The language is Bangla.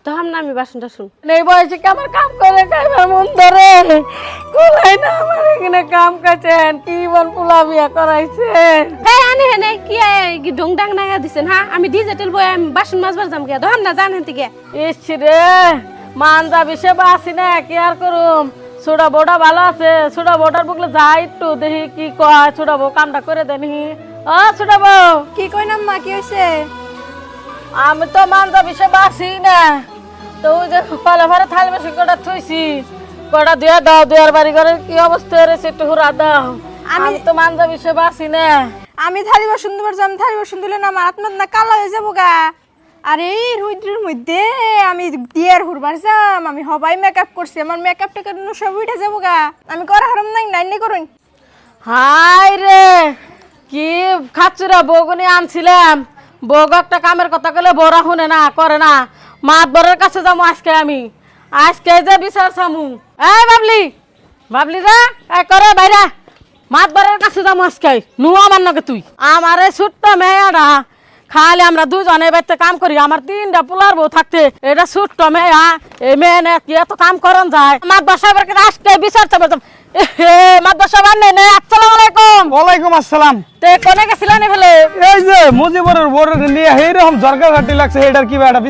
তখন না আমি বাসনটা শুন এই বয়সে কি আমার কাম করে খাইবার মন ধরে কোলাই না আমার এখানে কাম কাছেন কি বল পোলা বিয়া করাইছেন এই আনে হেনে কি ডং ডাং নাগা দিছেন হ্যাঁ আমি ডিজিটাল বই আমি বাসন মাজবার যাম গিয়া তখন না জানেন থেকে ইস রে মান যাবি সে বাসি না কি আর করুম ছোড়া বড়া ভালো আছে ছোড়া বড়ার বুকলে যাই একটু দেখি কি কয় ছোড়া বউ কামটা করে দেনি ও ছোড়া বউ কি কই না মা কি হইছে আমি তো মান যাবি সে বাসি না তো ওই যে পালা ভাড়া থালি বেশি কটা থুইছি কটা দিয়া দাও দুয়ার বাড়ি ঘরের কি অবস্থা রয়েছে একটু হুরা দাও আমি তো মান যাবি সে বাসি না আমি থালি বাসন দুবার যাম থালি বাসন দিলে না আমার আত্মাত না কালো হয়ে যাবো গা আরে এই রুদ্রের মধ্যে আমি দিয়ার হুরবার যাম আমি হবাই মেকআপ করছি আমার মেকআপটা কেন সব উঠে যাবো গা আমি করা হারাম নাই নাইনি করুন হাই রে কি খাচ্ছুরা বউগুনি আনছিলাম বউগ একটা কামের কথা কলে বড়া শুনে না করে না মাত বরের কাছে যাবো আজকে আমি আজকে যে বিচার সামু এই বাবলি বাবলি রে এই করে বাইরা মাত বরের কাছে যাবো আজকে নু আমার নকে তুই আমার এই ছোট্ট মেয়েটা খালি আমরা দুজনে বাড়িতে কাম করি আমার 3টা পোলার বউ থাকতে এটা ছোট্ট মেয়া এই মেয়ে নে কি এত কাম করন যায় মাত বসাবার আজকে বিচার চাবো মাদ্রাসা নে আসসালামু আলাইকুম ওয়ালাইকুম আসসালাম তে কোনে গেছিলেন ফেলে এই যে মুজিবরের বড় নিয়ে এইরকম জরকা ঘাটি লাগছে এটার কি একটা